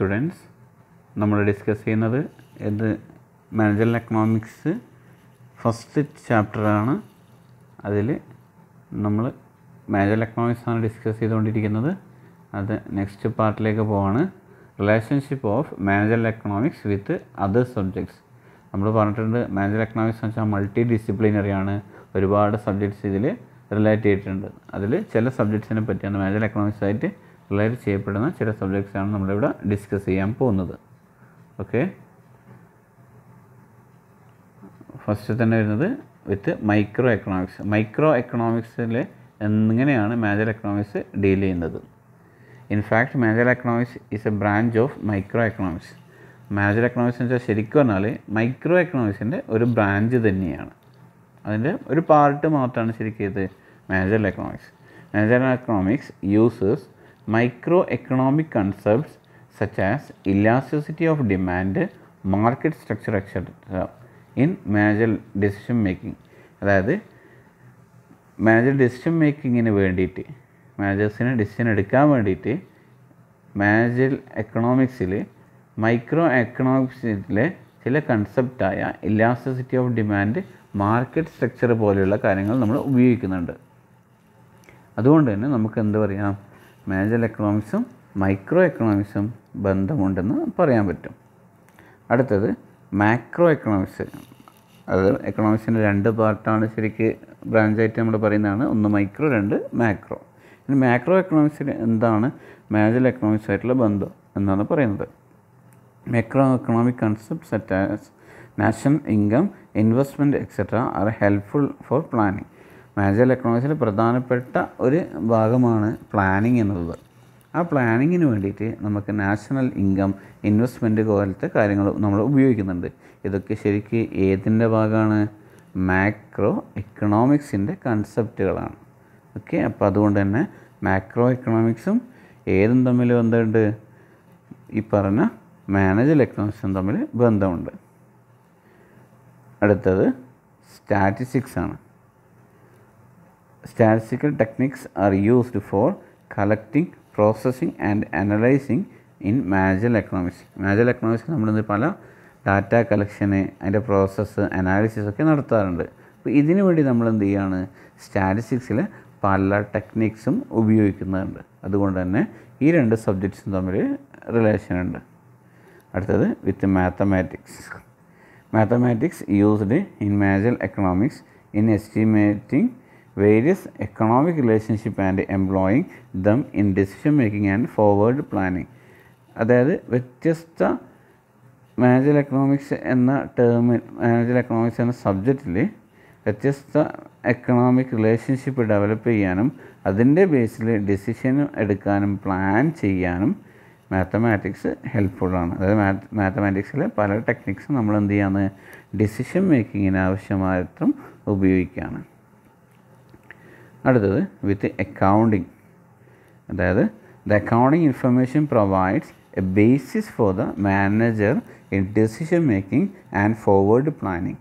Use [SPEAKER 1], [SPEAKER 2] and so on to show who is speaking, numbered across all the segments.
[SPEAKER 1] Students, നമ്മൾ discuss ചെയ്യുന്നത് ഇത് മാനേജറൽ എക്കണോമിക്സ് ഫസ്റ്റ് ചാപ്റ്ററാണ്. അതിൽ നമ്മൾ മാനേജറൽ എക്കണോമിക്സ് ആണ് ഡിസ്കസ് ചെയ്തുകൊണ്ടിരിക്കുന്നത്. അത് നെക്സ്റ്റ് പാർട്ടിലേക്ക് പോവാണ്. Relationship of managerial economics with other subjects. നമ്മൾ പറഞ്ഞിട്ടുണ്ട് മാനേജറൽ എക്കണോമിക്സ് എന്ന് വെച്ചാൽ മൾട്ടി ഡിസിപ്ലിനറി ആണ്. ഒരുപാട് സബ്ജക്ട്സ് ഇതിൽ റിലേറ്റ് ചെയ്തിട്ടുണ്ട്. അതിൽ ചില സബ്ജക്ട്സിനെ പറ്റിയാണ് മാനേജറൽ എക്കണോമിക്സ് ആയിട്ട് റിലേറ്റ് ചെയ്യപ്പെടുന്ന ചില സബ്ജക്ട്സാണ് നമ്മളിവിടെ ഡിസ്കസ് ചെയ്യാൻ പോകുന്നത്. ഓക്കെ, ഫസ്റ്റ് തന്നെ വരുന്നത് വിത്ത് മൈക്രോ എക്കണോമിക്സ്. മൈക്രോ എക്കണോമിക്സിൽ എങ്ങനെയാണ് മാനേജറൽ എക്കണോമിക്സ് ഡീൽ ചെയ്യുന്നത്? In fact managerial economics is A branch of micro economics. Managerial economics എന്ന് വെച്ചാൽ ശരിക്കും പറഞ്ഞാൽ മൈക്രോ എക്കണോമിക്സിൻ്റെ ഒരു ബ്രാഞ്ച് തന്നെയാണ്. അതിൻ്റെ ഒരു പാർട്ട് മാത്രമാണ് ശരിക്കും ഇത് managerial economics. Managerial economics uses micro economic concepts such as elasticity of demand, market structure etc. in managerial decision making. അതായത് മാനേജർ ഡിസിഷൻ മേക്കിങ്ങിന് വേണ്ടിയിട്ട്, മാനേജേഴ്സിന് ഡിസിഷൻ എടുക്കാൻ വേണ്ടിയിട്ട് മാനേജറൽ എക്കണോമിക്സിൽ മൈക്രോ എക്കണോമിക്സിലെ ചില കൺസെപ്റ്റായ elasticity of demand, market structure പോലെയുള്ള കാര്യങ്ങൾ നമ്മൾ ഉപയോഗിക്കുന്നുണ്ട്. അതുകൊണ്ട് തന്നെ നമുക്ക് എന്ത് പറയാം, മാനേജറൽ എക്കണോമിക്സും മൈക്രോ എക്കണോമിക്സും ബന്ധമുണ്ടെന്ന് പറയാൻ പറ്റും. അടുത്തത് മാക്രോ എക്കണോമിക്സ്. അത് എക്കണോമിക്സിൻ്റെ രണ്ട് പാർട്ടാണ് ശരിക്ക് ബ്രാഞ്ചായിട്ട് നമ്മൾ പറയുന്നതാണ്. ഒന്ന് മൈക്രോ, രണ്ട് മാക്രോ. ഇനി മാക്രോ എക്കണോമിക്സിൽ എന്താണ് മാനേജറൽ എക്കണോമിക്സ് ആയിട്ടുള്ള ബന്ധം എന്നാണ് പറയുന്നത്. Macro economic concept such as national income, investment etcetera are helpful for planning. Managerial എക്കണോമിക്സിൽ പ്രധാനപ്പെട്ട ഒരു ഭാഗമാണ് പ്ലാനിങ് എന്നുള്ളത്. ആ പ്ലാനിങ്ങിന് വേണ്ടിയിട്ട് നമുക്ക് നാഷണൽ ഇൻകം, ഇൻവെസ്റ്റ്മെൻറ്റ് പോലത്തെ കാര്യങ്ങൾ നമ്മൾ ഉപയോഗിക്കുന്നുണ്ട്. ഇതൊക്കെ ശരിക്ക് ഏതിൻ്റെ ഭാഗമാണ്? മാക്രോ എക്കണോമിക്സിൻ്റെ കൺസെപ്റ്റുകളാണ്. ഓക്കെ, അപ്പോൾ അതുകൊണ്ട് തന്നെ മാക്രോ എക്കണോമിക്സും ഏതും തമ്മിൽ ബന്ധമുണ്ട്? ഈ പറഞ്ഞ മാനേജറൽ എക്കണോമിക്സും തമ്മിൽ ബന്ധമുണ്ട്. അടുത്തത് സ്റ്റാറ്റിസ്റ്റിക്സ് ആണ്. Statistical techniques are used for collecting, processing and analyzing in managerial economics. Managerial economics നമ്മളിന്ന് പല ഡാറ്റ കളക്ഷന്, അതിൻ്റെ പ്രോസസ്സ്, അനാലിസിസ് ഒക്കെ നടത്താറുണ്ട്. അപ്പോൾ ഇതിനു വേണ്ടി നമ്മൾ എന്ത് ചെയ്യുകയാണ്, സ്റ്റാറ്റിസ്റ്റിക്സിൽ പല ടെക്നിക്സും ഉപയോഗിക്കുന്നുണ്ട്. അതുകൊണ്ട് തന്നെ ഈ രണ്ട് സബ്ജക്ട്സും തമ്മിൽ റിലേഷൻ ഉണ്ട്. അടുത്തത് വിത്ത് mathematics. Mathematics used in managerial economics in estimating various economic relationship and employing them in decision making and forward planning. അതായത് വ്യത്യസ്ത മാനേജറൽ എക്കണോമിക്സ് എന്ന ടേമിൽ, മാനേജറൽ എക്കണോമിക്സ് എന്ന സബ്ജക്റ്റിൽ വ്യത്യസ്ത എക്കണോമിക് റിലേഷൻഷിപ്പ് ഡെവലപ്പ് ചെയ്യാനും അതിൻ്റെ ബേസിൽ ഡിസിഷൻ എടുക്കാനും പ്ലാൻ ചെയ്യാനും മാത്തമാറ്റിക്സ് ഹെൽപ്ഫുള്ളാണ്. അതായത് മാത്തമാറ്റിക്സിലെ പല ടെക്നിക്സും നമ്മൾ എന്ത് ചെയ്യാന്ന് ഡിസിഷൻ മേക്കിങ്ങിന് ആവശ്യമായിട്ടും ഉപയോഗിക്കുകയാണ്. അടുത്തത് വിത്ത് അക്കൗണ്ടിങ്. അതായത് the accounting information provides a basis for the manager in decision making and forward planning.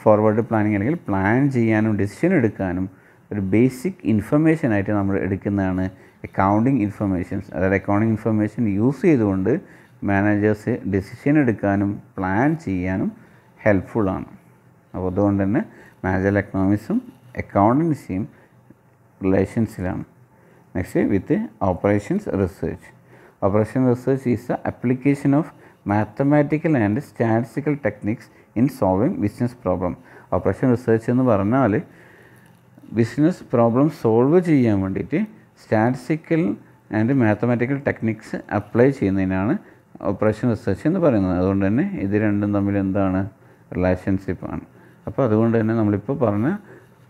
[SPEAKER 1] Forward planning അല്ലെങ്കിൽ പ്ലാൻ ചെയ്യാനും ഡിസിഷൻ എടുക്കാനും ഒരു ബേസിക് ഇൻഫർമേഷനായിട്ട് നമ്മൾ എടുക്കുന്നതാണ് അക്കൗണ്ടിങ് ഇൻഫർമേഷൻസ്. അതായത് അക്കൗണ്ടിങ് ഇൻഫർമേഷൻ യൂസ് ചെയ്തുകൊണ്ട് മാനേജേഴ്സ് ഡിസിഷൻ എടുക്കാനും പ്ലാൻ ചെയ്യാനും ഹെൽപ്ഫുള്ളാണ്. അപ്പോൾ അതുകൊണ്ട് തന്നെ മാനേജറൽ എക്കണോമിക്സും അക്കൗണ്ടൻസിയും റിലേഷൻസിലാണ്. Next with operations research. Operation research is the application of mathematical and statistical techniques in solving business problem. Operation research എന്ന് പറഞ്ഞാൽ ബിസിനസ് പ്രോബ്ലം സോൾവ് ചെയ്യാൻ വേണ്ടിയിട്ട് statistical and mathematical techniques apply ചെയ്യുന്നതിനാണ് ഓപ്പറേഷൻ റിസർച്ച് എന്ന് പറയുന്നത്. അതുകൊണ്ട് തന്നെ ഇത് രണ്ടും തമ്മിൽ എന്താണ്, റിലേഷൻഷിപ്പാണ്. അപ്പോൾ അതുകൊണ്ട് തന്നെ നമ്മളിപ്പോൾ പറഞ്ഞ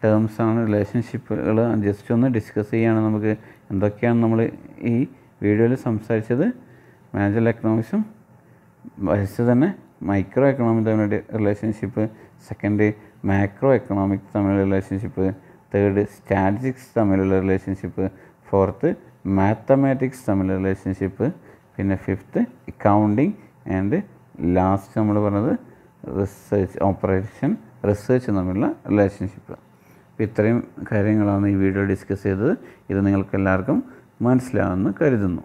[SPEAKER 1] ടേംസാണ് റിലേഷൻഷിപ്പുകൾ. ജസ്റ്റ് ഒന്ന് ഡിസ്കസ് ചെയ്യുകയാണ്. നമുക്ക് എന്തൊക്കെയാണ് നമ്മൾ ഈ വീഡിയോയിൽ സംസാരിച്ചത്. മാനേജറൽ എക്കണോമിക്സും ഫസ്റ്റ് തന്നെ മൈക്രോ എക്കണോമിക് തമ്മിലുള്ള റിലേഷൻഷിപ്പ്, സെക്കൻഡ് മാക്രോ എക്കണോമിക് തമ്മിലുള്ള റിലേഷൻഷിപ്പ്, തേർഡ് സ്റ്റാറ്റിസ്റ്റിക്സ് തമ്മിലുള്ള റിലേഷൻഷിപ്പ്, ഫോർത്ത് മാത്തമാറ്റിക്സ് തമ്മിലുള്ള റിലേഷൻഷിപ്പ്, പിന്നെ ഫിഫ്ത്ത് അക്കൗണ്ടിങ് ആൻഡ് ലാസ്റ്റ് നമ്മൾ പറഞ്ഞത് റിസർച്ച്, ഓപ്പറേഷൻ റിസർച്ച് തമ്മിലുള്ള റിലേഷൻഷിപ്പ്. അപ്പോൾ ഇത്രയും കാര്യങ്ങളാണ് ഈ വീഡിയോ ഡിസ്കസ് ചെയ്തത്. ഇത് നിങ്ങൾക്ക് എല്ലാവർക്കും മനസ്സിലാവുമെന്ന് കരുതുന്നു.